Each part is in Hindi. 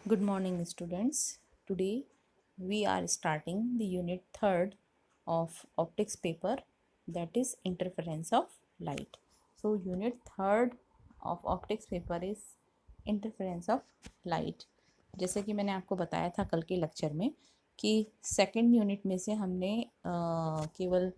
Good morning, students. Today we are starting the unit 3rd of optics paper, that is interference of light. So unit 3rd of optics paper is interference of light. जैसे कि मैंने आपको बताया था कल के लेक्चर में कि सेकंड यूनिट में से हमने केवल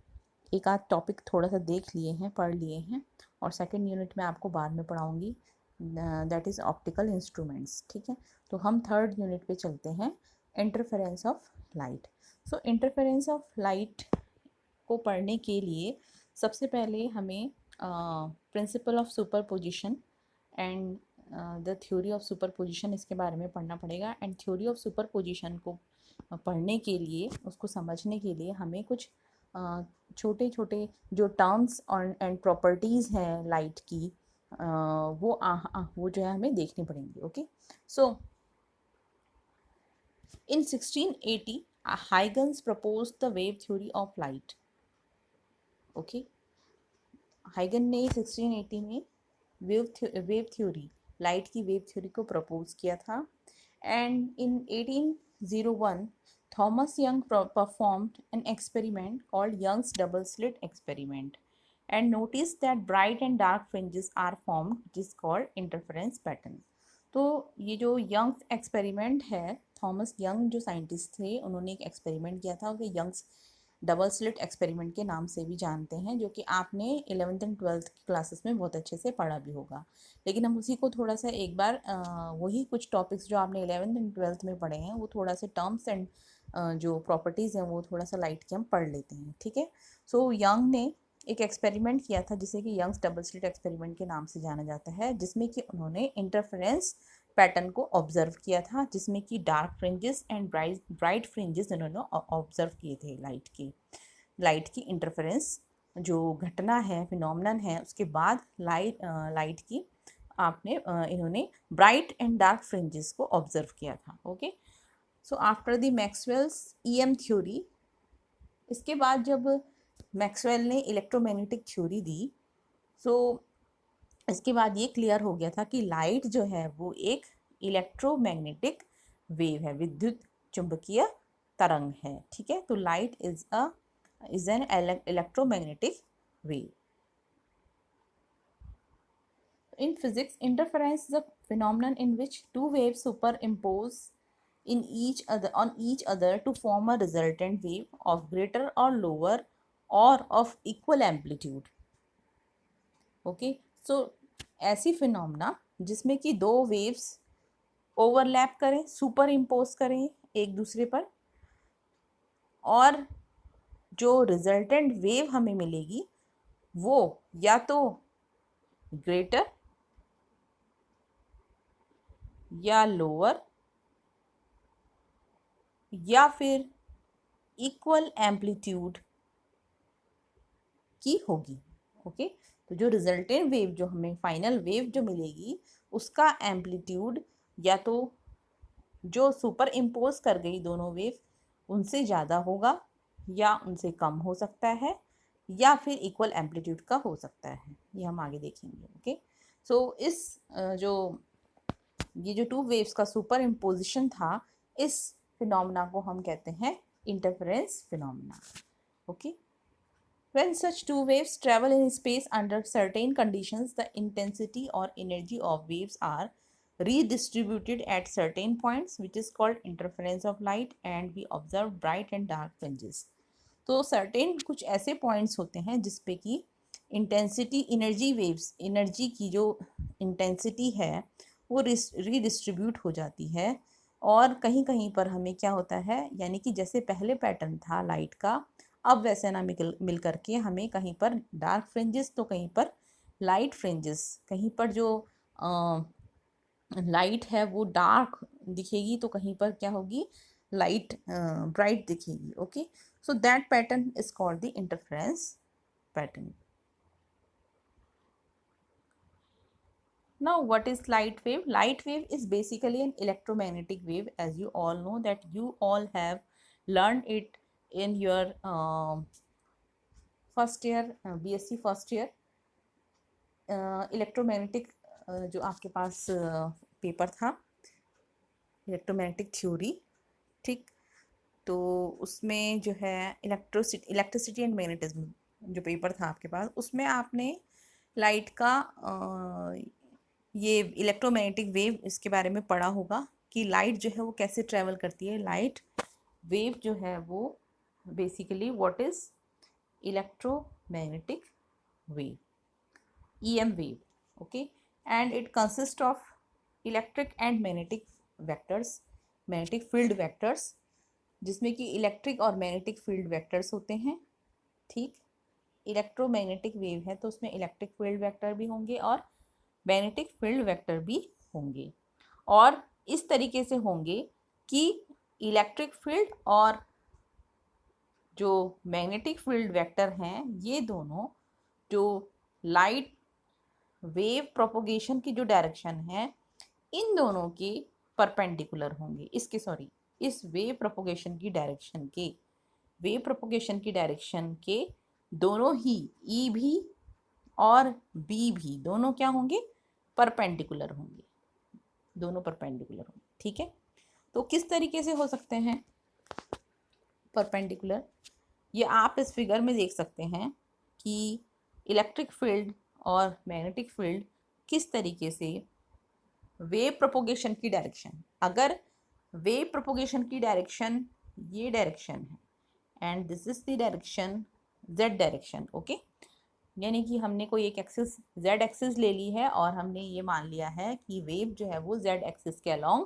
एक आध टॉपिक थोड़ा सा देख लिए हैं, पढ़ लिए हैं, और सेकंड यूनिट में आपको बाद में पढ़ाऊंगी, दैट इज़ ऑप्टिकल इंस्ट्रूमेंट्स। ठीक है, तो हम थर्ड यूनिट पे चलते हैं, interference of light. So interference of light को पढ़ने के लिए सबसे पहले हमें principal of superposition and the theory of superposition, इसके बारे में पढ़ना पड़ेगा। एंड थ्योरी ऑफ सुपरपोजिशन को पढ़ने के लिए, उसको समझने के लिए हमें कुछ छोटे छोटे जो टर्म्स और एंड प्रॉपर्टीज़ हैं लाइट की, वो जो है हमें देखनी पड़ेंगी। Okay, so in 1680 Huygens proposed the wave theory of light. Okay, हाइगन ने 1680 में वेव थ्योरी, लाइट की वेव थ्योरी को प्रपोज किया था। And in 1801 Thomas Young performed an experiment called Young's double slit experiment and notice that bright and dark fringes are formed, which is called interference pattern. तो ये जो यंग्स एक्सपेरिमेंट है, थॉमस यंग जो साइंटिस्ट थे, उन्होंने एक एक्सपेरिमेंट किया था, उसे यंग्स डबल स्लिट एक्सपेरिमेंट के नाम से भी जानते हैं, जो कि आपने 11th एंड 12th की क्लासेस में बहुत अच्छे से पढ़ा भी होगा। लेकिन हम उसी को थोड़ा सा एक बार वही कुछ टॉपिक्स जो आपने 11th एंड 12th में पढ़े हैं, वो थोड़ा से टर्म्स एंड जो प्रॉपर्टीज़ हैं वो थोड़ा सा लाइट के हम पढ़ लेते हैं। ठीक है, सो यंग ने एक एक्सपेरिमेंट किया था जिसे कि यंग्स डबल स्लिट एक्सपेरिमेंट के नाम से जाना जाता है, जिसमें कि उन्होंने इंटरफेरेंस पैटर्न को ऑब्जर्व किया था, जिसमें कि dark fringes and bright fringes उन्होंने ऑब्जर्व किए थे लाइट की इंटरफेरेंस जो घटना है, फिनोमिनन है, उसके बाद लाइट की इन्होंने ब्राइट एंड डार्क फ्रिंजेस को ऑब्जर्व किया था। Okay, so after the Maxwell's EM theory, इसके बाद जब मैक्सवेल ने इलेक्ट्रोमैग्नेटिक थ्योरी दी, सो इसके बाद ये क्लियर हो गया था कि लाइट जो है वो एक इलेक्ट्रोमैग्नेटिक वेव है, विद्युत चुंबकीय तरंग है। ठीक है, तो light is an electromagnetic wave. In physics, interference is a phenomenon in which two waves superimpose on each other to form a resultant wave of greater or lower or of equal amplitude. Okay, so ऐसी फिनोमेना जिसमें कि दो वेव्स ओवरलैप करें, सुपर इम्पोज करें एक दूसरे पर, और जो रिजल्टेंट वेव हमें मिलेगी वो या तो ग्रेटर या लोअर या फिर इक्वल एम्पलीट्यूड की होगी। ओके, तो जो रिजल्टेंट वेव, जो हमें फाइनल वेव जो मिलेगी, उसका एम्पलीट्यूड या तो जो सुपर इम्पोज कर गई दोनों वेव उनसे ज़्यादा होगा या उनसे कम हो सकता है, या फिर इक्वल एम्पलीट्यूड का हो सकता है। ये हम आगे देखेंगे। ओके, सो ये जो टू वेव्स का सुपर इम्पोजिशन था, इस फिनोमेना को हम कहते हैं interference phenomena. Okay, when such two waves travel in space under certain conditions, the intensity or energy of waves are redistributed at certain points, which is called interference of light, and we observe bright and dark fringes. तो सर्टेन कुछ ऐसे पॉइंट्स होते हैं जिसपे कि इंटेंसिटी, एनर्जी वेव्स, एनर्जी की जो इंटेंसिटी है वो रीडिस्ट्रीब्यूट हो जाती है, और कहीं कहीं पर हमें क्या होता है, यानी कि जैसे पहले पैटर्न था लाइट का, अब वैसे ना मिल करके हमें कहीं पर डार्क फ्रिंजेस तो कहीं पर लाइट फ्रिंजेस, कहीं पर जो लाइट है वो डार्क दिखेगी तो कहीं पर क्या होगी, लाइट ब्राइट दिखेगी। Okay, so that pattern is called the interference pattern. Now what is light wave? Light wave is basically an electromagnetic wave, as you all know, that you all have learned it in your first year, BSc first year electromagnetic जो आपके पास पेपर था, इलेक्ट्रोमैग्नेटिक थ्योरी, ठीक। तो उसमें जो है इलेक्ट्रिसिटी एंड मैग्नेटिज्म जो पेपर था आपके पास, उसमें आपने लाइट का ये इलेक्ट्रोमैग्नेटिक वेव इसके बारे में पढ़ा होगा कि लाइट जो है वो कैसे ट्रेवल करती है। लाइट वेव जो है वो basically what is electromagnetic wave, EM wave, okay, and it consists of electric and magnetic vectors, magnetic field vectors, जिसमें कि इलेक्ट्रिक और मैग्नेटिक फील्ड वेक्टर्स होते हैं, ठीक। इलेक्ट्रोमैग्नेटिक वेव है तो उसमें इलेक्ट्रिक फील्ड वेक्टर भी होंगे और मैग्नेटिक फील्ड वेक्टर भी होंगे, और इस तरीके से होंगे कि इलेक्ट्रिक फील्ड और जो मैग्नेटिक फील्ड वेक्टर हैं ये दोनों जो लाइट वेव प्रोपोगेशन की जो डायरेक्शन है इन दोनों के परपेंडिकुलर होंगे। इस वेव प्रोपोगेशन की डायरेक्शन के दोनों ही ई भी और बी भी दोनों क्या होंगे, परपेंडिकुलर होंगे, दोनों परपेंडिकुलर होंगे, ठीक है। तो किस तरीके से हो सकते हैं परपेंडिकुलर, ये आप इस फिगर में देख सकते हैं कि इलेक्ट्रिक फील्ड और मैग्नेटिक फील्ड किस तरीके से वेव प्रोपोगेशन की डायरेक्शन, अगर वेव प्रोपोगेशन की डायरेक्शन ये डायरेक्शन है and this is the direction z direction, okay, यानी कि हमने कोई एक एक्सिस z एक्सिस ले ली है और हमने ये मान लिया है कि वेव जो है वो z एक्सिस के अलोंग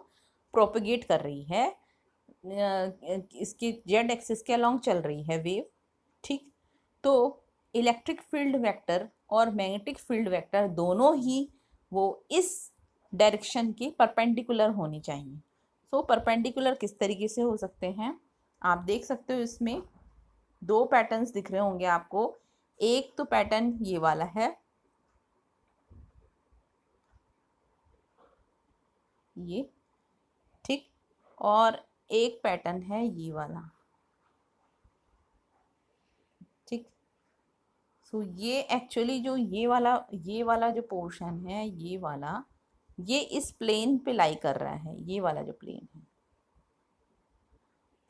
प्रोपोगेट कर रही है, इसके z एक्सिस के अलोंग चल रही है वेव, ठीक। तो इलेक्ट्रिक फील्ड वेक्टर और मैग्नेटिक फील्ड वेक्टर दोनों ही वो इस डायरेक्शन के परपेंडिकुलर होनी चाहिए। सो परपेंडिकुलर किस तरीके से हो सकते हैं, आप देख सकते हो इसमें दो पैटर्न्स दिख रहे होंगे आपको। एक तो पैटर्न ये वाला है, ये, ठीक, और एक पैटर्न है ये वाला, ठीक। सो ये एक्चुअली जो ये वाला जो पोर्शन है ये इस प्लेन पे लाई कर रहा है, ये वाला जो प्लेन है,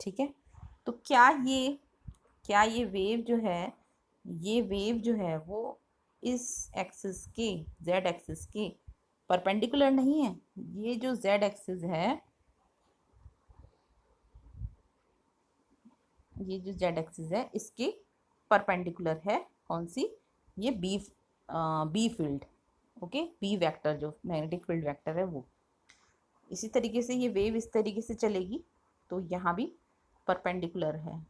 ठीक है। तो क्या ये वेव जो है वो इस एक्सिस के z एक्सिस के परपेंडिकुलर नहीं है। ये जो z एक्सिस है, ये जो z एक्सिस है इसके परपेंडिकुलर है कौन सी, ये B field, okay, B vector जो मैग्नेटिक फील्ड वेक्टर है वो। इसी तरीके से ये वेव इस तरीके से चलेगी तो यहाँ भी परपेंडिकुलर है,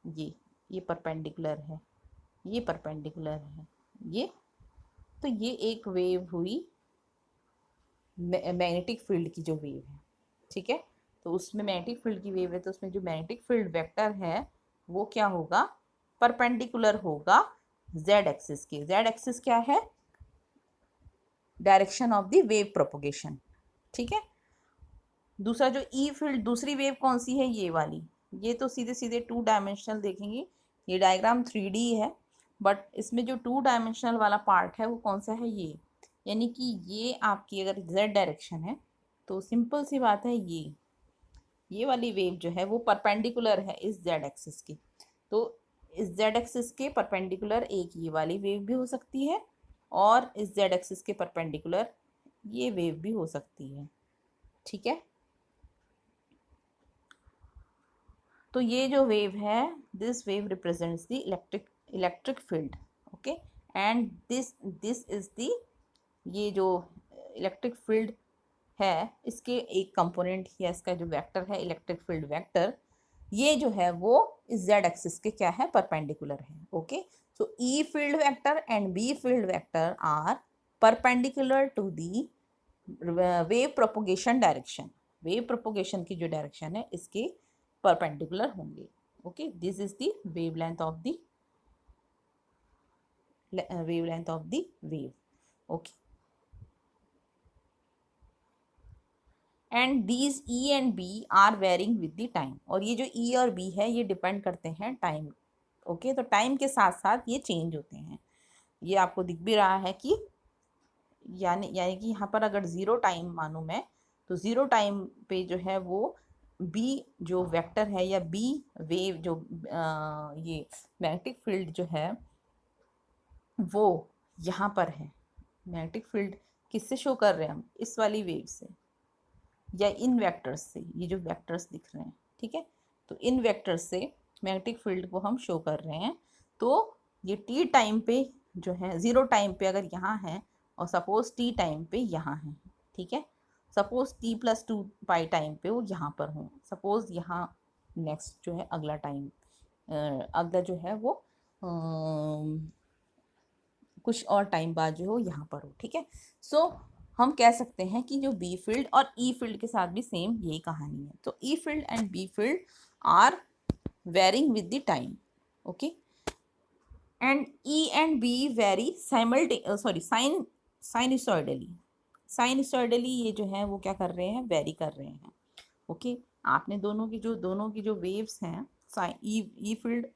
ये परपेंडिकुलर है, ये परपेंडिकुलर है, ये, तो ये एक वेव हुई मैग्नेटिक फील्ड की जो वेव है, ठीक है। तो उसमें मैग्नेटिक फील्ड की वेव है तो उसमें जो मैग्नेटिक फील्ड वेक्टर है वो क्या होगा, परपेंडिकुलर होगा z एक्सिस के। z एक्सिस क्या है, direction of the wave propagation, ठीक है। दूसरा जो ई फील्ड, दूसरी वेव कौन सी है, ये वाली, ये तो सीधे सीधे 2 डायमेंशनल देखेंगे, ये डायग्राम 3D है, बट इसमें जो 2 डायमेंशनल वाला पार्ट है वो कौन सा है, ये, यानी कि ये आपकी अगर z डायरेक्शन है तो सिंपल सी बात है ये वाली वेव जो है वो परपेंडिकुलर है इस z एक्सिस की। तो इस z एक्सिस के परपेंडिकुलर एक ये वाली वेव भी हो सकती है और इस z एक्सिस के परपेंडिकुलर ये वेव भी हो सकती है, ठीक है। तो ये जो वेव है, this wave represents the electric field, okay, and this is the, ये जो इलेक्ट्रिक फील्ड है इसके एक कंपोनेंट या इसका जो वेक्टर है इलेक्ट्रिक फील्ड वेक्टर, ये जो है वो इस z एक्सिस के क्या है, परपेंडिकुलर है, okay. So E field vector and B field vector are perpendicular to the wave propagation direction, wave propagation की जो डायरेक्शन है इसके परपेंडिकुलर होंगे, okay. This is the wavelength of the wave, okay. And these E and B are varying with the time, और ये जो ई और बी है ये डिपेंड करते हैं टाइम, ओके। तो टाइम के साथ साथ ये चेंज होते हैं, ये आपको दिख भी रहा है कि यानी कि यहाँ पर अगर 0 टाइम मानूँ मैं तो ज़ीरो टाइम पे जो है वो बी जो वेक्टर है या बी वेव जो ये मैग्नेटिक फील्ड जो है वो यहाँ पर है। मैग्नेटिक फील्ड किससे शो कर रहे हैं हम, इस वाली वेव से या इन वेक्टर्स से, ये जो वेक्टर्स दिख रहे हैं, ठीक है। तो इन वेक्टर्स से मैग्नेटिक फील्ड को हम शो कर रहे हैं। तो ये टी टाइम पे जो है, ज़ीरो टाइम पे अगर यहाँ है और सपोज टी टाइम पे यहाँ है, ठीक है। सपोज टी प्लस 2 पाई टाइम पे वो यहाँ पर हो, सपोज यहाँ नेक्स्ट जो है अगला टाइम, अगला जो है वो कुछ और टाइम बाद जो हो यहाँ पर हो, ठीक है। सो हम कह सकते हैं कि जो बी फील्ड और ई फील्ड के साथ भी सेम यही कहानी है। तो E field and B field are varying with the time, okay. And E and B vary sinusoidally. Sinusoidally ये जो है वो क्या कर रहे हैं, वेरी कर रहे हैं, ओके। आपने दोनों की जो वेव्स हैं, ई फील्ड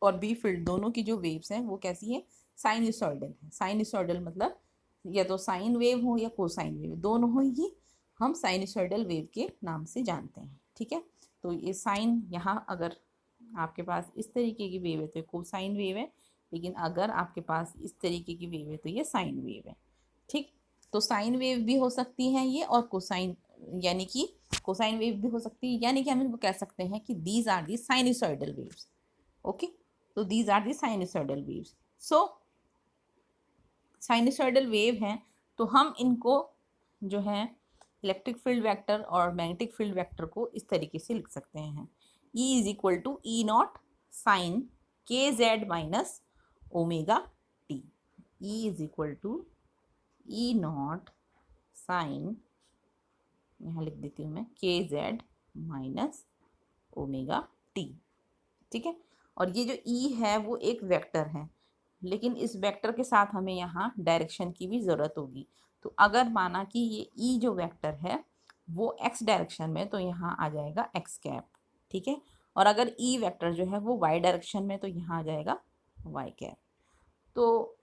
और बी फील्ड दोनों की जो वेव्स हैं वो कैसी है, साइनसॉइडल है। साइनसॉइडल मतलब या तो साइन वेव हो या कोसाइन वेव, दोनों ही हम साइनसॉइडल वेव के नाम से जानते हैं, ठीक है। तो ये साइन, यहाँ अगर आपके पास इस तरीके की वेव है तो कोसाइन वेव है, लेकिन अगर आपके पास इस तरीके की वेव है तो ये साइन वेव है, ठीक। तो साइन वेव भी हो सकती है ये, और कोसाइन यानी कि कोसाइन वेव भी हो सकती है, यानी कि हम इनको कह सकते हैं कि these are the sinusoidal waves, okay. तो these are the sinusoidal waves. So sinusoidal wave हैं तो हम इनको जो है इलेक्ट्रिक फील्ड वेक्टर और मैग्नेटिक फील्ड वेक्टर को इस तरीके से लिख सकते हैं, E is equal to E naught sine k z minus omega t. E is equal to E naught sine, यहाँ लिख देती हूँ मैं, के जेड माइनस ओमेगा टी, ठीक है। और ये जो E है वो एक वेक्टर है, लेकिन इस वेक्टर के साथ हमें यहाँ डायरेक्शन की भी ज़रूरत होगी। तो अगर माना कि ये E जो वेक्टर है वो x डायरेक्शन में, तो यहाँ आ जाएगा x कैप, ठीक है। और अगर E वेक्टर जो है वो y डायरेक्शन में, तो यहाँ आ जाएगा y कैप। तो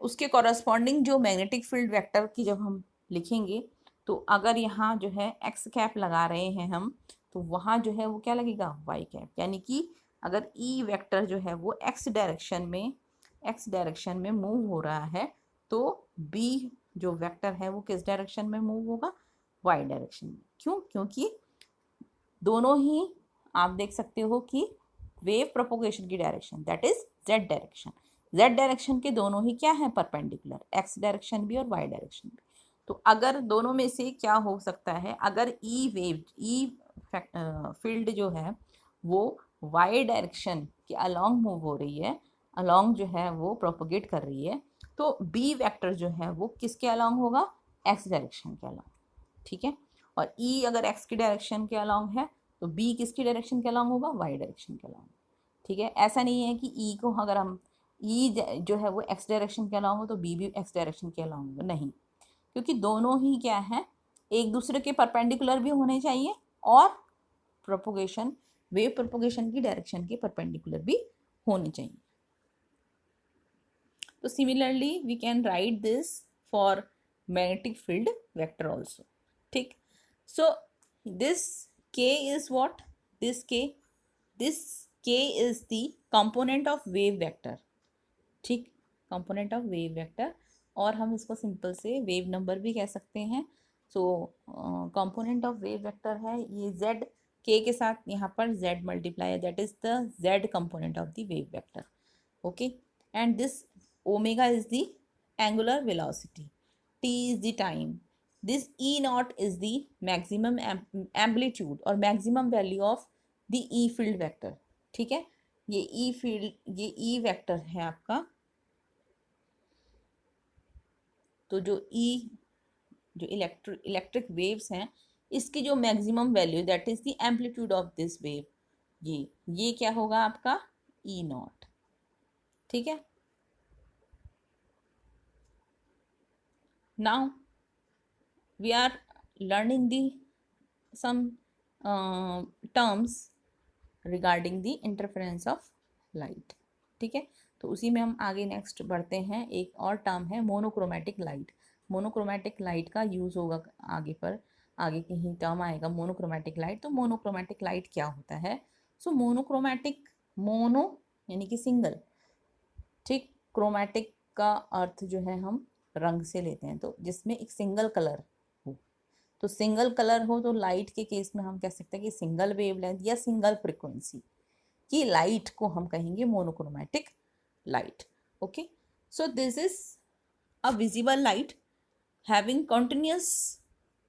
उसके कॉरस्पॉन्डिंग जो मैग्नेटिक फील्ड वेक्टर की जब हम लिखेंगे, तो अगर यहाँ जो है x कैप लगा रहे हैं हम, तो वहाँ जो है वो क्या लगेगा, y कैप। यानी कि अगर E वेक्टर जो है वो x डायरेक्शन में मूव हो रहा है, तो B जो वेक्टर है वो किस डायरेक्शन में मूव होगा, y डायरेक्शन में। क्यों, क्योंकि दोनों ही आप देख सकते हो कि वेव प्रोपोगेशन की direction that is z direction, z direction के दोनों ही क्या है, परपेंडिकुलर, x डायरेक्शन भी और y डायरेक्शन भी। तो अगर दोनों में से क्या हो सकता है, अगर ई फील्ड जो है वो y डायरेक्शन के अलोंग मूव हो रही है, अलोंग जो है वो प्रोपोगेट कर रही है, तो b वेक्टर जो है वो किसके अलोंग होगा, x डायरेक्शन के अलोंग, ठीक है। और E अगर x की डायरेक्शन के अलोंग है, तो B किसकी डायरेक्शन के अलोंग होगा, y डायरेक्शन के अलोंग, ठीक है। ऐसा नहीं है कि E को अगर हम जो है वो x डायरेक्शन के अलोंग हो तो B भी x डायरेक्शन के अलोंग होगा, नहीं, क्योंकि दोनों ही क्या है, एक दूसरे के परपेंडिकुलर भी होने चाहिए और प्रोपोगेशन, वेव प्रोपोगेशन की डायरेक्शन के परपेंडिकुलर भी होनी चाहिए। तो similarly we can write this for magnetic field vector also, ठीक। So this k is what? This k is the component of wave vector, ठीक, component of wave vector, और हम इसको सिंपल से वेव नंबर भी कह सकते हैं। सो कंपोनेंट ऑफ वेव वेक्टर है ये z, k के साथ यहाँ पर z मल्टीप्लाई है, that is the z component of the wave vector, okay. And this omega is the angular velocity, t is the time, this E naught is the maximum amplitude और maximum value of the E field vector, ठीक है। ये E वेक्टर है आपका, तो जो इलेक्ट्रिक वेव्स हैं इसकी जो maximum value that is the amplitude of this wave, ये क्या होगा आपका, E नॉट, ठीक है। Now we are learning the some terms regarding the interference of light, ठीक है। तो उसी में हम आगे नेक्स्ट बढ़ते हैं। एक और टर्म है मोनोक्रोमैटिक लाइट। मोनोक्रोमैटिक लाइट का यूज़ होगा आगे पर आगे कहीं टर्म आएगा मोनोक्रोमैटिक लाइट, तो मोनोक्रोमैटिक लाइट क्या होता है? सो मोनोक्रोमैटिक, मोनो यानी कि सिंगल, ठीक, क्रोमैटिक का अर्थ जो है हम रंग से लेते हैं, तो जिसमें एक सिंगल कलर हो, तो सिंगल कलर हो तो लाइट के केस में हम कह सकते हैं कि सिंगल वेवलेंथ या सिंगल फ्रीक्वेंसी की लाइट को हम कहेंगे monochromatic light. Okay, so this is a visible light having continuous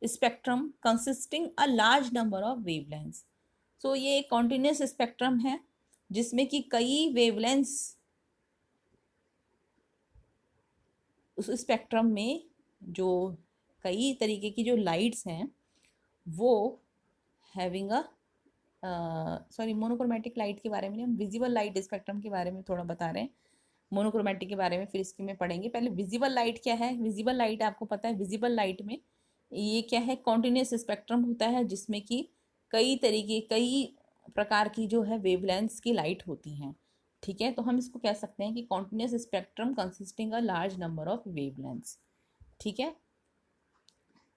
spectrum consisting a large number of wavelengths। so ये एक continuous spectrum है जिसमें कि कई wavelengths उस स्पेक्ट्रम में, जो कई तरीके की जो लाइट्स हैं वो having a sorry, monochromatic light के बारे में हम विजिबल लाइट स्पेक्ट्रम के बारे में थोड़ा बता रहे हैं, मोनोक्रोमैटिक के बारे में फिर इसके में पढ़ेंगे। पहले विजिबल लाइट क्या है? विजिबल लाइट आपको पता है, विजिबल लाइट में ये क्या है, कॉन्टिन्यूस स्पेक्ट्रम होता है जिसमें कि कई प्रकार की जो है वेवलेंथ्स की लाइट होती हैं, ठीक है। तो हम इसको कह सकते हैं कि continuous spectrum consisting a large number of wavelengths, ठीक है।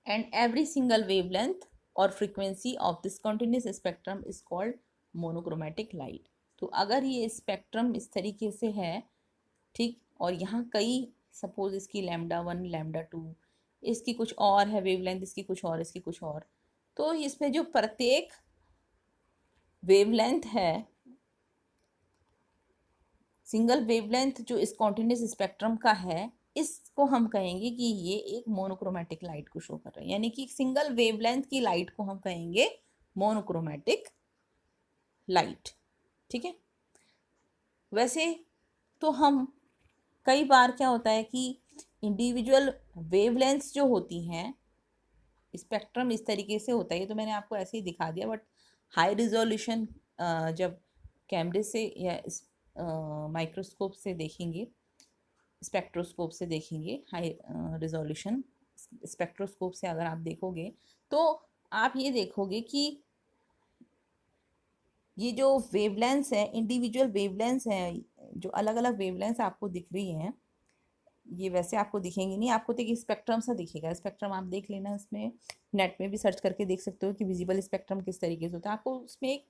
एंड एवरी सिंगल वेवलेंथ और frequency of this continuous spectrum is called monochromatic light. तो अगर ये स्पेक्ट्रम इस तरीके से है, ठीक, और यहाँ कई, सपोज इसकी λ1 λ2, इसकी कुछ और है वेवलेंथ, इसकी कुछ और, इसकी कुछ और, तो इसमें जो प्रत्येक वेवलेंथ है, सिंगल वेवलेंथ जो इस कॉन्टिन्यूस स्पेक्ट्रम का है, इसको हम कहेंगे कि ये एक मोनोक्रोमैटिक लाइट को शो कर रहा है, यानी कि सिंगल वेवलेंथ की लाइट को हम कहेंगे मोनोक्रोमैटिक लाइट, ठीक है। वैसे तो हम कई बार क्या होता है कि इंडिविजुअल वेवलेंथ्स जो होती हैं, स्पेक्ट्रम इस तरीके से होता है, ये तो मैंने आपको ऐसे ही दिखा दिया, बट हाई रिजोल्यूशन जब कैमरे से या माइक्रोस्कोप से देखेंगे, स्पेक्ट्रोस्कोप से देखेंगे, हाई रिजोल्यूशन स्पेक्ट्रोस्कोप से अगर आप देखोगे तो आप ये देखोगे कि ये जो वेवलेंथ्स है, इंडिविजुअल वेवलेंथ्स हैं, जो अलग अलग वेवलेंथ्स आपको दिख रही हैं, ये वैसे आपको दिखेंगी नहीं, आपको तो एक स्पेक्ट्रम सा दिखेगा। स्पेक्ट्रम आप देख लेना, इसमें नेट में भी सर्च करके देख सकते हो कि विजिबल स्पेक्ट्रम किस तरीके से होता है। आपको उसमें एक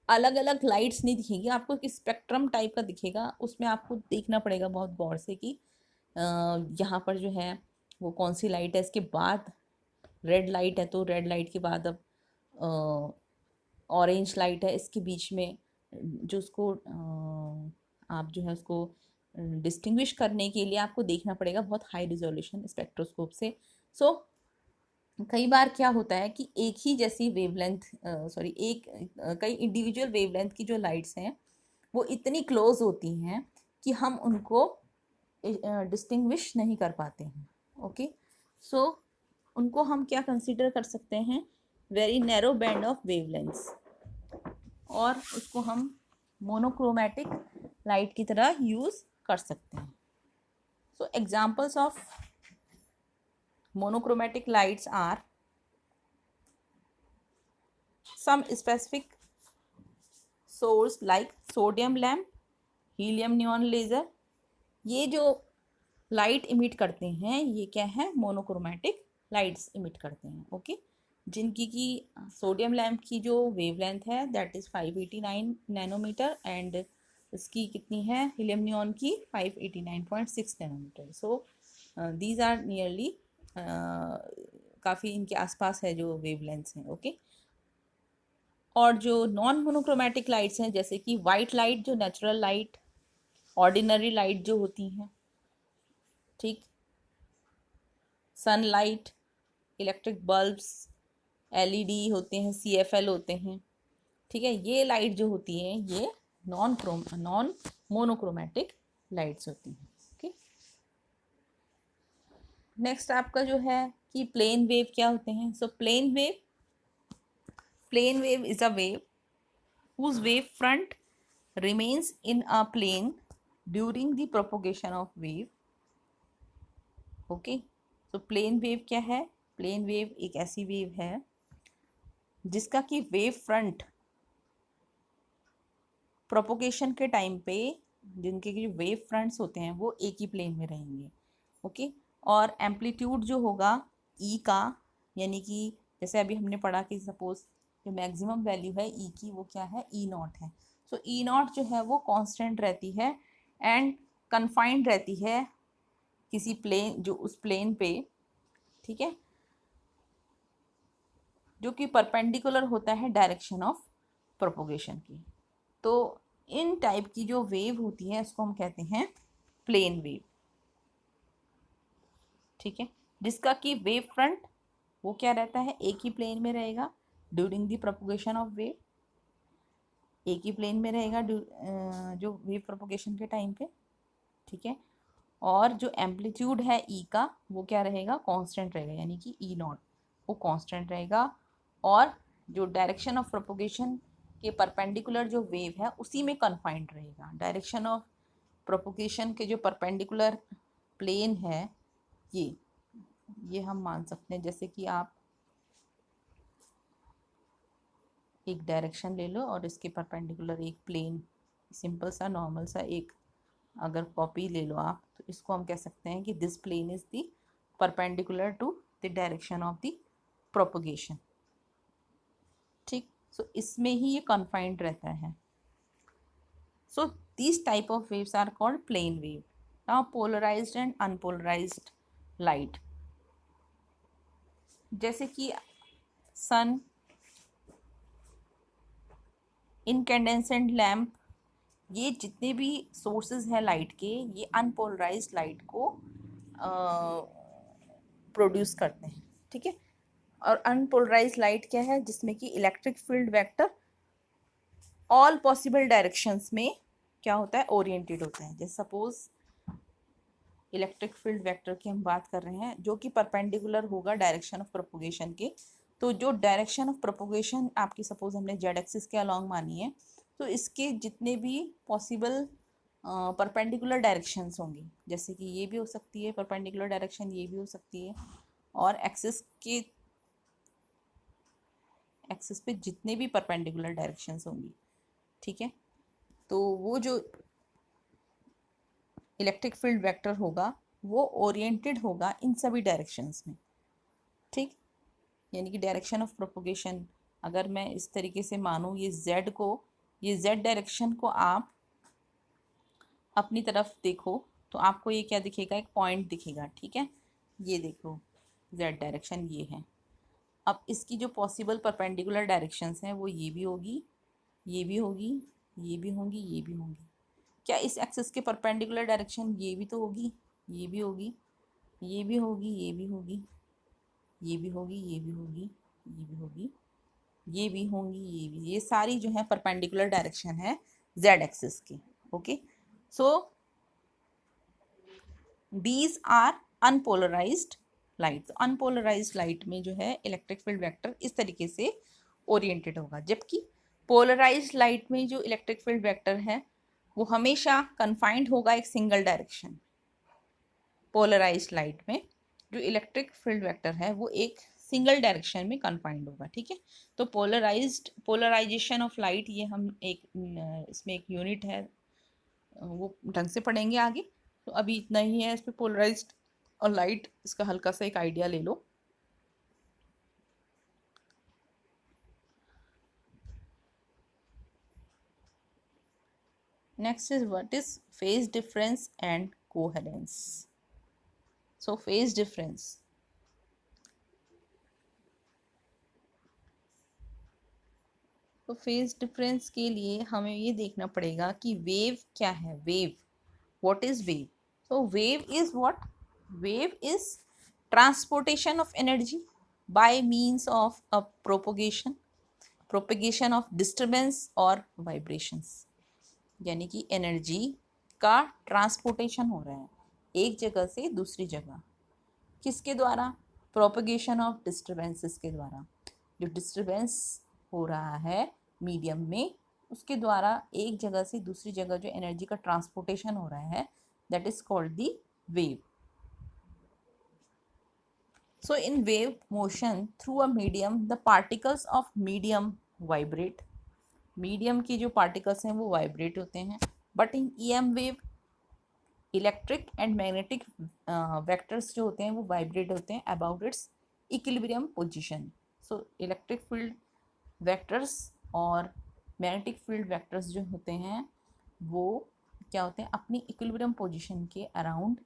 अलग अलग लाइट्स नहीं दिखेगी, आपको एक स्पेक्ट्रम टाइप का दिखेगा। उसमें आपको देखना पड़ेगा बहुत गौर से कि यहाँ पर जो है वो कौन सी लाइट है। इसके बाद रेड लाइट है, तो रेड लाइट के बाद अब ऑरेंज लाइट है, इसके बीच में जो उसको आप जो है उसको डिस्टिंग्विश करने के लिए आपको देखना पड़ेगा बहुत हाई रिजोल्यूशन स्पेक्ट्रोस्कोप से। सो कई बार क्या होता है कि एक ही जैसी वेवलेंथ, सॉरी एक कई इंडिविजुअल वेवलेंथ की जो लाइट्स हैं वो इतनी क्लोज होती हैं कि हम उनको डिस्टिंग्विश नहीं कर पाते हैं। ओके, सो उनको हम क्या कंसिडर कर सकते हैं, very narrow band of wavelengths, और उसको हम मोनोक्रोमैटिक लाइट की तरह यूज़ कर सकते हैं। So examples of monochromatic lights are some specific source like sodium lamp, helium neon laser। ये जो लाइट इमिट करते हैं ये क्या है, मोनोक्रोमैटिक लाइट्स इमिट करते हैं। ओके, जिनकी की सोडियम लैम्प की जो वेवलेंथ है दैट इज़ 589 नैनोमीटर, एंड इसकी कितनी है हीलियम नियॉन की 589.6 nanometre. So these are nearly काफ़ी इनके आसपास है जो वेवलेंथ्स हैं। ओके, और जो नॉन मोनोक्रोमैटिक लाइट्स हैं जैसे कि वाइट लाइट, जो नेचुरल लाइट, ऑर्डिनरी लाइट जो होती हैं, ठीक, सनलाइट, इलेक्ट्रिक बल्ब्स, एलईडी होते हैं, सीएफएल होते हैं, ठीक है, ये लाइट जो होती है ये नॉन मोनोक्रोमैटिक लाइट्स होती हैं। ओके, नेक्स्ट आपका जो है कि प्लेन वेव क्या होते हैं। So plane wave is a wave whose wave front remains in a plane during the propagation of wave। Okay, तो प्लेन वेव क्या है, प्लेन वेव एक ऐसी वेव है जिसका कि वेव फ्रंट प्रोपोगेशन के टाइम पे, जिनके जो वेव फ्रंट्स होते हैं वो एक ही प्लेन में रहेंगे। ओके, और एम्पलीट्यूड जो होगा ई का, यानी कि जैसे अभी हमने पढ़ा कि सपोज जो मैक्सिमम वैल्यू है ई की वो क्या है, ई नॉट है। सो ई नॉट जो है वो कांस्टेंट रहती है एंड कन्फाइंड रहती है किसी प्लेन, जो उस प्लेन पे, ठीक है, जो कि परपेंडिकुलर होता है डायरेक्शन ऑफ प्रोपोगेशन की। तो इन टाइप की जो वेव होती है उसको हम कहते हैं प्लेन वेव, ठीक है, जिसका कि वेव फ्रंट वो क्या रहता है, एक ही प्लेन में रहेगा during the propagation of wave, एक ही प्लेन में रहेगा जो वेव प्रोपोगेशन के टाइम पे, ठीक है। और जो एम्पलीट्यूड है ई का वो क्या रहेगा, कांस्टेंट रहेगा, यानी कि ई नॉट वो कांस्टेंट रहेगा। और जो डायरेक्शन ऑफ प्रोपोगेशन के परपेंडिकुलर जो वेव है उसी में कन्फाइंड रहेगा। डायरेक्शन ऑफ प्रोपोगेशन के जो परपेंडिकुलर प्लेन है ये हम मान सकते हैं, जैसे कि आप एक डायरेक्शन ले लो और इसके परपेंडिकुलर एक प्लेन, सिंपल सा नॉर्मल सा एक अगर कॉपी ले लो आप, तो इसको हम कह सकते हैं कि this plane is the perpendicular to the direction of the propagation, ठीक। सो इसमें ही ये कन्फाइंड रहता है। So this type of waves are called plane wave. Now polarized and unpolarized light, जैसे कि सन, इनकैंडेसेंट लैम्प, ये जितने भी सोर्सेज हैं लाइट के, ये अनपोलराइज्ड लाइट को प्रोड्यूस करते हैं, ठीक है। और अनपोलराइज्ड लाइट क्या है, जिसमें कि electric field vector all possible directions में क्या होता है, ओरिएंटेड होता है। जैसे सपोज इलेक्ट्रिक फील्ड वेक्टर की हम बात कर रहे हैं, जो कि परपेंडिकुलर होगा डायरेक्शन ऑफ प्रोपोगेशन के। तो जो डायरेक्शन ऑफ प्रोपोगेशन आपकी सपोज हमने जेड एक्सिस के अलॉन्ग मानी है, तो इसके जितने भी पॉसिबल परपेंडिकुलर डायरेक्शंस होंगी, जैसे कि ये भी हो सकती है परपेंडिकुलर डायरेक्शन, ये भी हो सकती है, और एक्सिस पे जितने भी परपेंडिकुलर डायरेक्शंस होंगी, ठीक है, तो वो जो इलेक्ट्रिक फील्ड वेक्टर होगा वो ओरिएंटेड होगा इन सभी डायरेक्शंस में, ठीक। यानी कि डायरेक्शन ऑफ प्रोपोगेशन अगर मैं इस तरीके से मानूँ, ये जेड डायरेक्शन को आप अपनी तरफ देखो तो आपको ये क्या दिखेगा, एक पॉइंट दिखेगा, ठीक है। ये देखो जेड डायरेक्शन ये है। अब इसकी जो पॉसिबल परपेंडिकुलर डायरेक्शंस हैं वो ये भी होगी, ये भी होगी, ये भी होंगी, ये भी होंगी। क्या इस एक्सिस के परपेंडिकुलर डायरेक्शन ये भी तो होगी, ये भी होगी, ये भी होगी, ये भी होगी, ये भी होगी, ये भी होगी, ये भी होगी, ये भी होंगी, ये भी, ये सारी जो है परपेंडिकुलर डायरेक्शन है जेड एक्सिस की, okay. So these are unpolarized light. Unpolarized light में जो है इलेक्ट्रिक फील्ड वेक्टर इस तरीके से ओरिएंटेड होगा, जबकि पोलराइज्ड लाइट में जो इलेक्ट्रिक फील्ड वेक्टर है वो हमेशा कन्फाइंड होगा एक सिंगल डायरेक्शन। पोलराइज्ड लाइट में जो इलेक्ट्रिक फील्ड वेक्टर है वो एक सिंगल डायरेक्शन में कन्फाइंड होगा, ठीक है। तो पोलराइजेशन ऑफ लाइट, ये हम एक इसमें एक यूनिट है वो ढंग से पढ़ेंगे आगे। तो अभी इतना ही है इस पर पोलराइज्ड और लाइट, इसका हल्का सा एक आइडिया ले लो। Next is what is phase difference and coherence. So phase difference, तो फेज डिफरेंस के लिए हमें ये देखना पड़ेगा कि वेव क्या है, wave, what is wave. so wave is what, wave is transportation of energy by means of a propagation of disturbance और vibrations। यानी कि एनर्जी का ट्रांसपोर्टेशन हो रहा है एक जगह से दूसरी जगह, किसके द्वारा, प्रोपगेशन ऑफ डिस्टर्बेंसेस के द्वारा। जो डिस्टर्बेंस हो रहा है मीडियम में उसके द्वारा एक जगह से दूसरी जगह जो एनर्जी का ट्रांसपोर्टेशन हो रहा है, that is called the wave. So in wave motion through a medium, the particles of medium vibrate. medium की जो particles हैं वो vibrate होते हैं, but in EM wave electric and magnetic vectors जो होते हैं वो vibrate होते हैं about its equilibrium position. So electric field vectors और मैग्नेटिक फील्ड वेक्टर्स जो होते हैं वो क्या होते हैं, अपनी इक्विलिब्रियम पोजीशन के अराउंड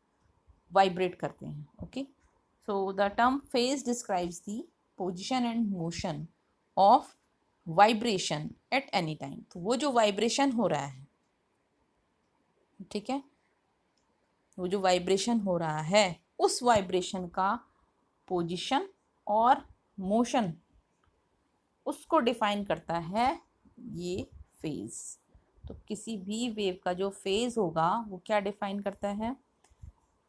वाइब्रेट करते हैं. Okay, so the term phase describes the position and motion of vibration at any time. तो वो जो वाइब्रेशन हो रहा है, ठीक है, वो जो वाइब्रेशन हो रहा है उस वाइब्रेशन का पोजीशन और मोशन उसको डिफाइन करता है ये फेज. तो किसी भी वेव का जो फेज होगा वो क्या डिफाइन करता है,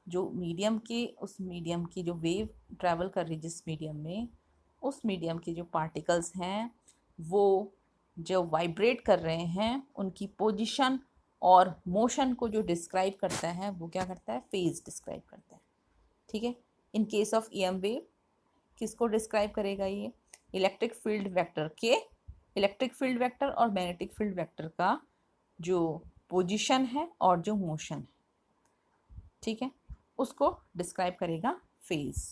जो मीडियम के, उस मीडियम की जो वेव ट्रैवल कर रही है जिस मीडियम में, उस मीडियम के जो पार्टिकल्स हैं वो जो वाइब्रेट कर रहे हैं उनकी पोजीशन और मोशन को जो डिस्क्राइब करता है वो क्या करता है, फेज डिस्क्राइब करता है. ठीक है. In case of EM wave किसको डिस्क्राइब करेगा, ये इलेक्ट्रिक फील्ड वेक्टर के, इलेक्ट्रिक फील्ड वेक्टर और मैग्नेटिक फील्ड वेक्टर का जो पोजीशन है और जो मोशन है, ठीक है, उसको डिस्क्राइब करेगा phase.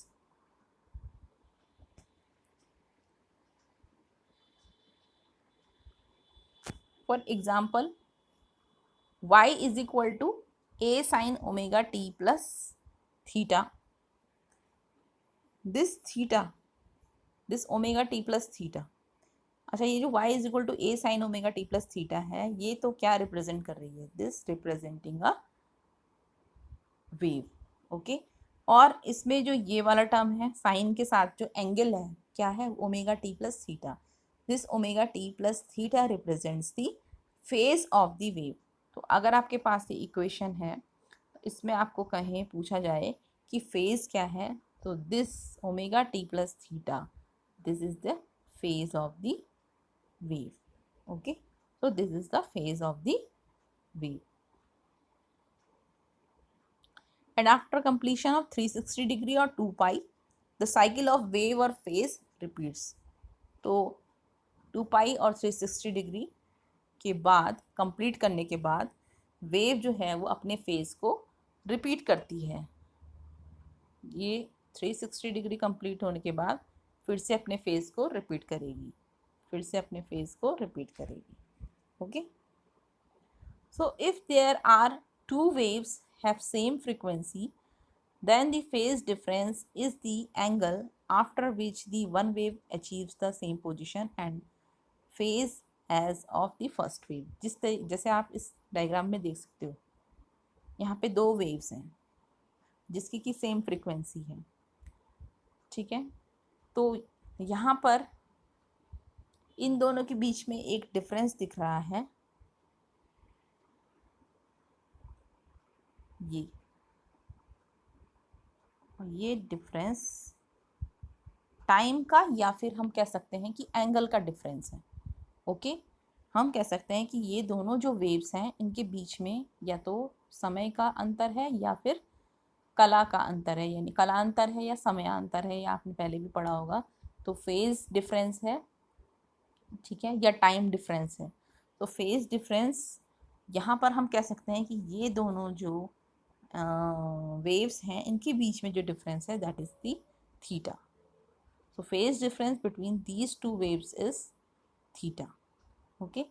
For example y is equal to a sine omega t plus theta. This omega t plus theta. अच्छा, ये जो y is equal to a sine omega t plus theta है, ये तो क्या रिप्रेजेंट कर रही है, this representing a wave. Okay, और इसमें जो ये वाला टर्म है साइन के साथ जो एंगल है क्या है, omega T plus theta. This omega T plus theta represents the phase of the wave. तो अगर आपके पास ये इक्वेशन है तो इसमें आपको कहीं पूछा जाए कि फेज क्या है, तो this omega T plus theta, this is the phase of the wave. Okay, so this is the phase of the wave. And after completion of 360 degree or 2 pi, the cycle of wave or phase repeats. तो 2 pi और 360 डिग्री के बाद, कंप्लीट करने के बाद वेव जो है वो अपने फेज को रिपीट करती है. ये 360 डिग्री कंप्लीट होने के बाद फिर से अपने फेज को रिपीट करेगी, फिर से अपने फेज को रिपीट करेगी. Okay, so if there are two waves have same frequency, then the phase difference is the angle after which the one wave achieves the same position and phase as of the first wave. जैसे आप इस डायग्राम में देख सकते हो, यहाँ पे दो वेव्स हैं जिसकी की सेम फ्रीक्वेंसी है. ठीक है, तो यहाँ पर इन दोनों के बीच में एक डिफरेंस दिख रहा है, ये डिफरेंस टाइम का, या फिर हम कह सकते हैं कि एंगल का डिफरेंस है. ओके, हम कह सकते हैं कि ये दोनों जो वेव्स हैं इनके बीच में या तो समय का अंतर है या फिर कला का अंतर है, यानी कलांतर है या समयांतर है, या आपने पहले भी पढ़ा होगा. तो फेज डिफरेंस है, ठीक है, या टाइम डिफरेंस है. तो फेज डिफरेंस यहाँ पर हम कह सकते हैं कि ये दोनों जो वेव्स हैं इनके बीच में जो डिफरेंस है that is the theta. So phase difference between these two waves is theta. Okay,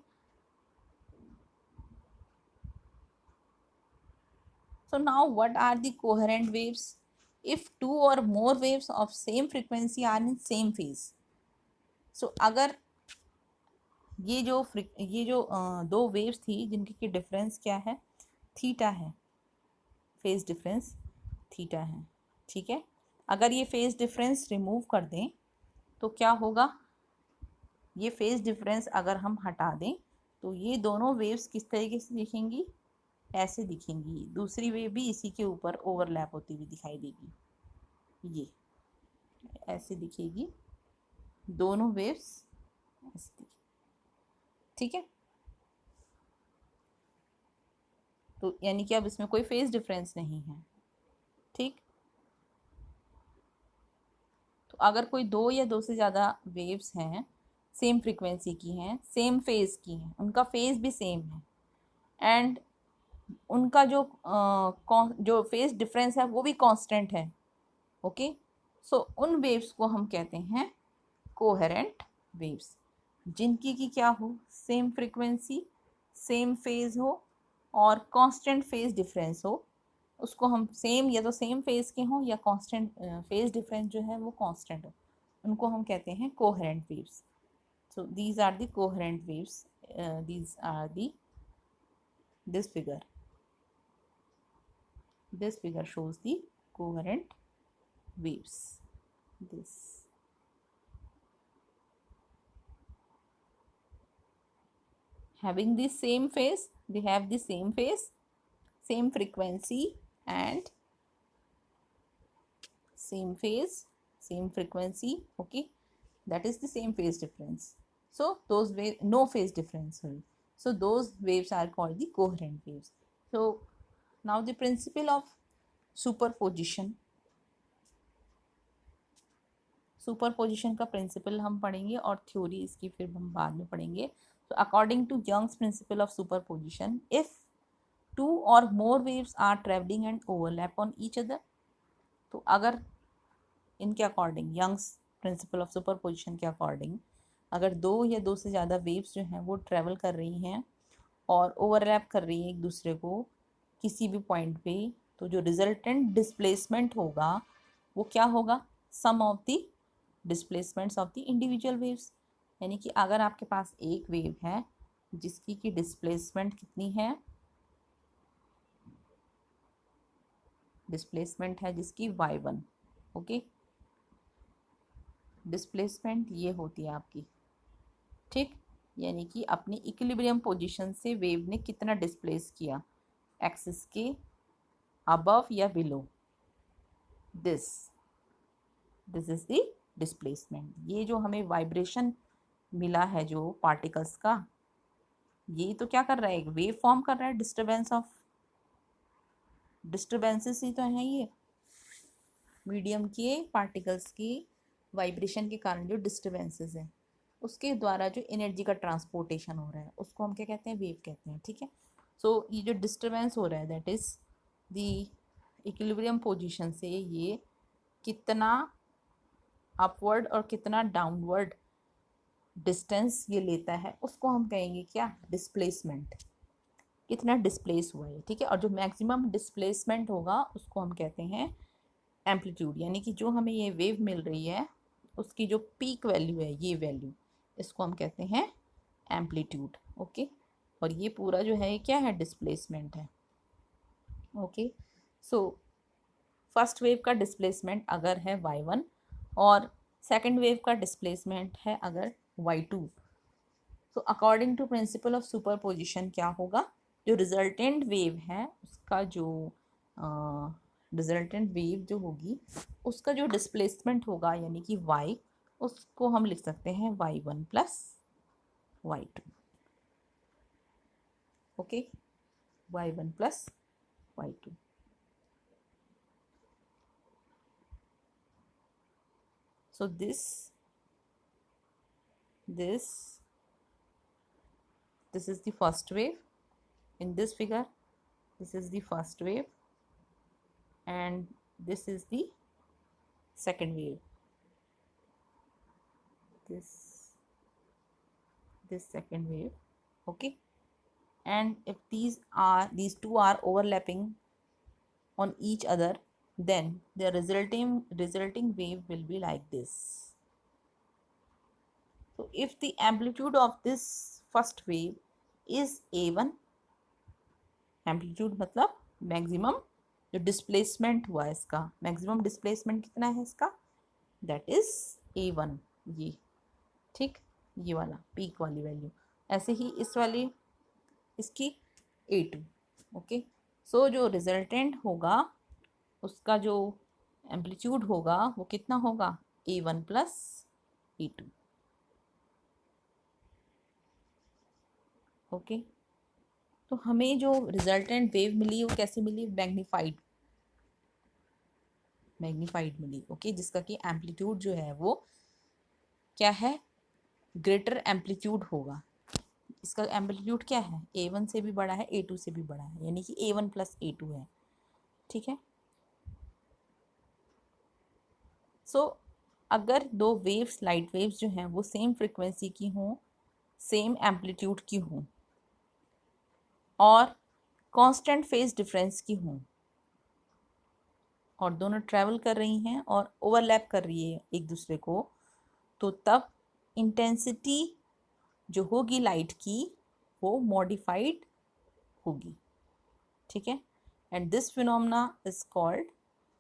so now what are the coherent waves? If two or more waves of same frequency are in same phase. so अगर ये जो दो वेव्स थी जिनकी की डिफरेंस क्या है, थीटा है, फेज डिफरेंस थीटा है. ठीक है, अगर ये फेज डिफरेंस रिमूव कर दें तो क्या होगा, ये फेज डिफरेंस अगर हम हटा दें तो ये दोनों वेव्स किस तरीके से दिखेंगी, ऐसे दिखेंगी. दूसरी वेव भी इसी के ऊपर ओवरलैप होती हुई दिखाई देगी, ये ऐसे दिखेगी, दोनों वेव्स ऐसे दिखेगी. ठीक है, तो यानी कि अब इसमें कोई फेज डिफरेंस नहीं है. ठीक, तो अगर कोई दो या दो से ज़्यादा वेव्स हैं, सेम फ्रीक्वेंसी की हैं, सेम फेज की हैं, उनका फेज भी सेम है एंड उनका जो फेज डिफरेंस है वो भी कांस्टेंट है. ओके, सो उन वेव्स को हम कहते हैं कोहेरेंट वेव्स, जिनकी की क्या हो, सेम फ्रीक्वेंसी, सेम फेज हो और कांस्टेंट फेज डिफरेंस हो, उसको हम सेम या तो सेम फेज के हों या कांस्टेंट फेज डिफरेंस जो है वो कांस्टेंट हो, उनको हम कहते हैं coherent waves. So these are the coherent waves. These are the this figure. This figure shows the coherent waves. This having the same phase, they have the same phase, same frequency, and same phase, same frequency. Okay, that is the same phase difference. So those waves, no phase difference. Sorry. So those waves are called the coherent waves. So now the principle of superposition. Superposition का प्रिंसिपल हम पढ़ेंगे और थ्योरी इसकी फिर हम बाद में पढ़ेंगे. So according to Young's principle of superposition, if two or more waves are traveling and overlap on each other, तो अगर इनके according, Young's principle of superposition के अकॉर्डिंग, अगर दो या दो से ज़्यादा वेव्स जो हैं वो ट्रेवल कर रही हैं और ओवरलैप कर रही हैं एक दूसरे को किसी भी पॉइंट पे, तो जो रिजल्टेंट डिस्प्लेसमेंट होगा वो क्या होगा, sum of the displacements of the individual waves. यानी कि अगर आपके पास एक वेव है जिसकी की डिस्प्लेसमेंट कितनी है, डिस्प्लेसमेंट है जिसकी y1. ओके, डिस्प्लेसमेंट ये होती है आपकी, ठीक, यानी कि अपनी इक्विलिब्रियम पोजीशन से वेव ने कितना डिस्प्लेस किया एक्सिस के अबव या below, this is the displacement. ये जो हमें वाइब्रेशन मिला है जो पार्टिकल्स का, ये तो क्या कर रहा है, एक वेव फॉर्म कर रहा है, डिस्टर्बेंसेस ही तो हैं ये, मीडियम के पार्टिकल्स की वाइब्रेशन के कारण जो डिस्टर्बेंसेस हैं उसके द्वारा जो एनर्जी का ट्रांसपोर्टेशन हो रहा है उसको हम क्या कहते हैं, वेव कहते हैं. ठीक है. सो ये जो डिस्टर्बेंस हो रहा है that is the equilibrium position से ये कितना अपवर्ड और कितना डाउनवर्ड डिस्टेंस ये लेता है उसको हम कहेंगे क्या, डिस्प्लेसमेंट. कितना डिस्प्लेस हुआ है. ठीक है. और जो मैक्सिमम डिस्प्लेसमेंट होगा उसको हम कहते हैं एम्पलीट्यूड. यानी कि जो हमें ये वेव मिल रही है उसकी जो पीक वैल्यू है, ये वैल्यू, इसको हम कहते हैं एम्पलीट्यूड. ओके. और ये पूरा जो है ये क्या है, डिस्प्लेसमेंट है. ओके. सो फर्स्ट वेव का डिस्प्लेसमेंट अगर है y1 और सेकंड वेव का डिस्प्लेसमेंट है अगर y2, तो according to principle of superposition क्या होगा, जो रिजल्टेंट वेव है उसका जो रिजल्टेंट वेव जो होगी उसका जो डिस्प्लेसमेंट होगा यानी कि y, उसको हम लिख सकते हैं y1 plus y2. Okay, y1 plus y2. So this is the first wave in this figure. This is the first wave and this is the second wave. This second wave. Okay. And if these two are overlapping on each other, then the resulting wave will be like this. So if the amplitude of this first wave is A1, amplitude मतलब मैक्सिमम जो डिस्प्लेसमेंट हुआ है इसका, मैक्सिमम डिस्प्लेसमेंट कितना है इसका, दैट इज A1. ये ठीक, ये वाला पीक वाली वैल्यू. ऐसे ही इस वाली इसकी A2. ओके. सो जो रिजल्टेंट होगा उसका जो एम्पलीट्यूड होगा वो कितना होगा, A1 प्लस A2. ओके. तो हमें जो रिजल्टेंट वेव मिली वो कैसे मिली, मैग्नीफाइड मिली. ओके. जिसका कि एम्पलीट्यूड जो है वो क्या है, ग्रेटर एम्पलीट्यूड होगा. इसका एम्पलीट्यूड क्या है, A1 से भी बड़ा है, A2 से भी बड़ा है, यानी कि A1 प्लस A2 है. ठीक है. सो अगर दो वेव्स, लाइट वेव्स जो हैं वो सेम फ्रिक्वेंसी की हों, सेम एम्पलीट्यूड की हों और कांस्टेंट फेज डिफरेंस की हों और दोनों ट्रैवल कर रही हैं और ओवरलैप कर रही है एक दूसरे को, तो तब इंटेंसिटी जो होगी लाइट की वो मॉडिफाइड होगी, ठीक है। And this phenomena is called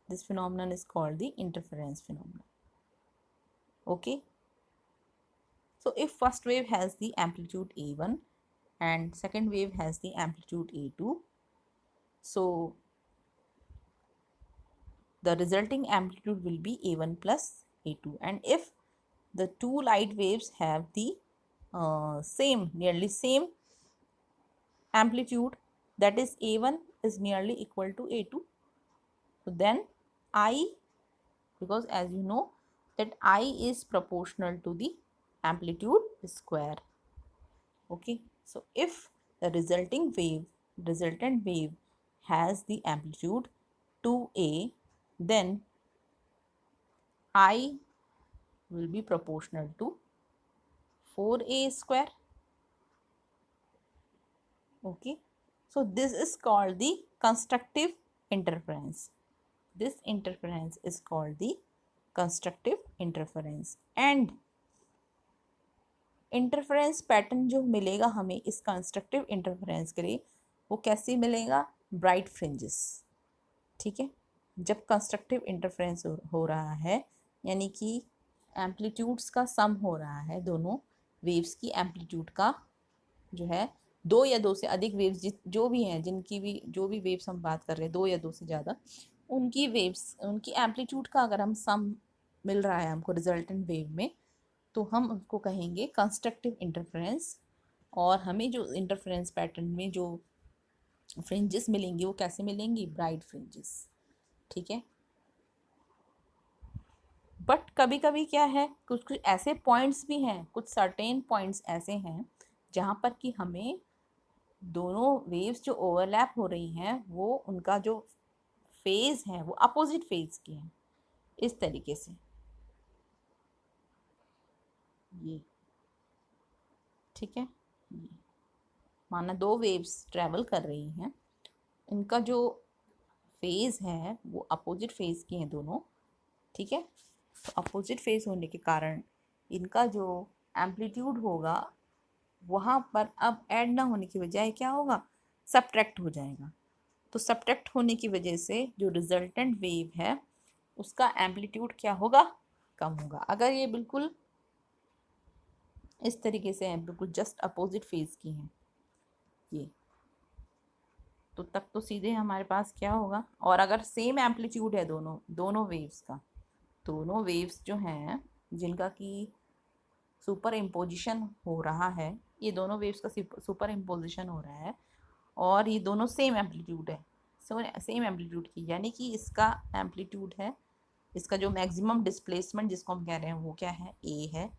the interference phenomena. Okay, so if first wave has the amplitude A1 and second wave has the amplitude A2, so the resulting amplitude will be A1 plus A2. And if the two light waves have the nearly same amplitude, that is A1 is nearly equal to A2, so then I, because as you know that I is proportional to the amplitude square. Okay, so if the resultant wave has the amplitude 2a, then I will be proportional to 4a square. Okay, so this is called the constructive interference. This interference is called the constructive interference. And interference pattern जो मिलेगा हमें इस कंस्ट्रक्टिव इंटरफेरेंस के लिए, वो कैसे मिलेगा? ब्राइट फ्रिंजेस, ठीक है। जब कंस्ट्रक्टिव इंटरफेरेंस हो रहा है, यानी कि एम्पलीट्यूड्स का सम हो रहा है, दोनों वेव्स की एम्पलीट्यूड का जो है, दो या दो से अधिक वेव्स जो भी हैं, जिनकी भी जो भी वेव्स हम बात कर रहे हैं, दो या दो से ज़्यादा, उनकी वेव्स, उनकी एम्पलीट्यूड का अगर हम सम मिल रहा है हमको रिजल्टेंट वेव में, तो हम उसको कहेंगे कंस्ट्रक्टिव इंटरफेरेंस। और हमें जो इंटरफेरेंस पैटर्न में जो फ्रिंजेस मिलेंगी वो कैसे मिलेंगी? ब्राइट फ्रिंजेस, ठीक है। बट कभी कभी क्या है, कुछ कुछ ऐसे पॉइंट्स भी हैं, कुछ सर्टेन पॉइंट्स ऐसे हैं जहाँ पर कि हमें दोनों वेव्स जो ओवरलैप हो रही हैं वो उनका जो फेज है वो अपोजिट फेज के हैं, इस तरीके से ये, ठीक है। ये माना दो वेव्स ट्रैवल कर रही हैं, इनका जो फेज है वो अपोजिट फेज की हैं दोनों, ठीक है। तो अपोजिट फेज होने के कारण इनका जो एम्पलीट्यूड होगा वहाँ पर अब ऐड ना होने की बजाय क्या होगा? सब्ट्रैक्ट हो जाएगा। तो सब्ट्रैक्ट होने की वजह से जो रिजल्टेंट वेव है उसका एम्पलीट्यूड क्या होगा? कम होगा। अगर ये बिल्कुल इस तरीके से है, बिल्कुल जस्ट अपोजिट फेज की हैं ये, तो तब तो सीधे हमारे पास क्या होगा? और अगर सेम एम्पलीट्यूड है दोनों वेव्स का, दोनों वेव्स जो हैं जिनका कि सुपर इम्पोजिशन हो रहा है, ये दोनों वेव्स का सुपर इम्पोजिशन हो रहा है और ये दोनों सेम एम्पलीट्यूड है, सेम एम्पलीट्यूड की, यानी कि इसका एम्पलीट्यूड है, इसका जो मैक्सिमम डिस्प्लेसमेंट जिसको हम कह रहे हैं वो क्या है? ए है।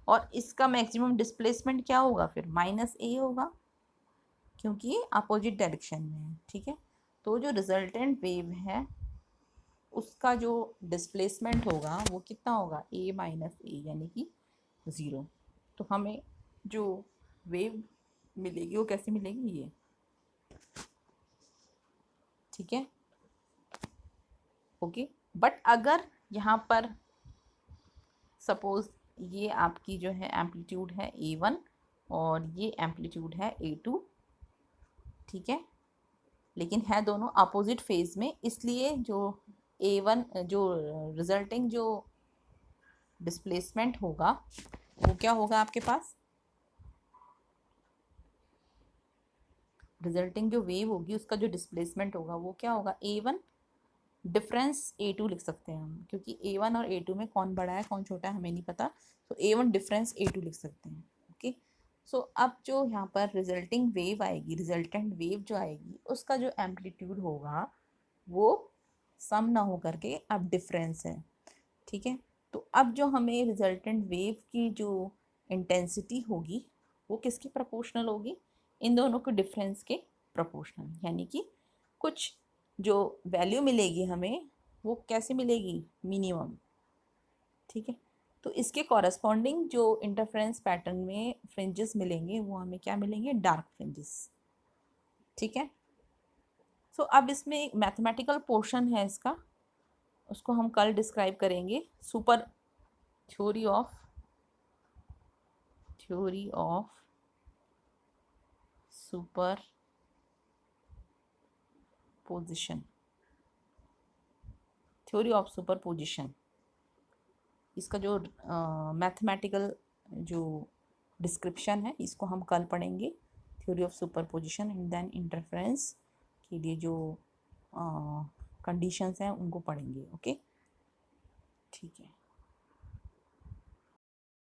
और इसका मैक्सिमम डिस्प्लेसमेंट क्या होगा फिर? माइनस ए होगा, क्योंकि अपोजिट डायरेक्शन में है, ठीक है। तो जो रिजल्टेंट वेव है उसका जो डिस्प्लेसमेंट होगा वो कितना होगा? ए माइनस ए, यानी कि 0। तो हमें जो वेव मिलेगी वो कैसे मिलेगी? ये, ठीक है, ओके। बट अगर यहाँ पर सपोज ये आपकी जो है एम्पलीट्यूड है A1 और ये एम्पलीट्यूड है A2, ठीक है, लेकिन है दोनों अपोजिट फेज में, इसलिए जो A1 जो रिजल्टिंग जो डिस्प्लेसमेंट होगा वो क्या होगा आपके पास? रिजल्टिंग जो वेव होगी उसका जो डिस्प्लेसमेंट होगा वो क्या होगा? A1 डिफरेंस A2 लिख सकते हैं हम, क्योंकि A1 और A2 में कौन बड़ा है कौन छोटा है हमें नहीं पता, तो A1 डिफरेंस A2 लिख सकते हैं। ओके, सो अब जो यहाँ पर रिजल्टिंग वेव आएगी, रिजल्टेंट वेव जो आएगी उसका जो एम्पलीट्यूड होगा वो सम ना हो करके अब डिफरेंस है, ठीक है। तो अब जो हमें रिजल्टेंट वेव की जो इंटेंसिटी होगी वो किसकी प्रोपोर्शनल होगी? इन दोनों के डिफरेंस के प्रोपोर्शनल, यानी कि कुछ जो वैल्यू मिलेगी हमें वो कैसे मिलेगी? मिनिमम, ठीक है। तो इसके कॉरस्पॉन्डिंग जो इंटरफ्रेंस पैटर्न में फ्रिंजेस मिलेंगे वो हमें क्या मिलेंगे, डार्क फ्रिंजेस। ठीक है। सो अब इसमें एक मैथमेटिकल पोर्शन है इसका, उसको हम कल डिस्क्राइब करेंगे। Super theory of super position, theory of super position. इसका जो मैथमेटिकल जो डिस्क्रिप्शन है इसको हम कल पढ़ेंगे। Theory of superposition and then interference के लिए जो कंडीशंस हैं उनको पढ़ेंगे। ओके, ठीक है।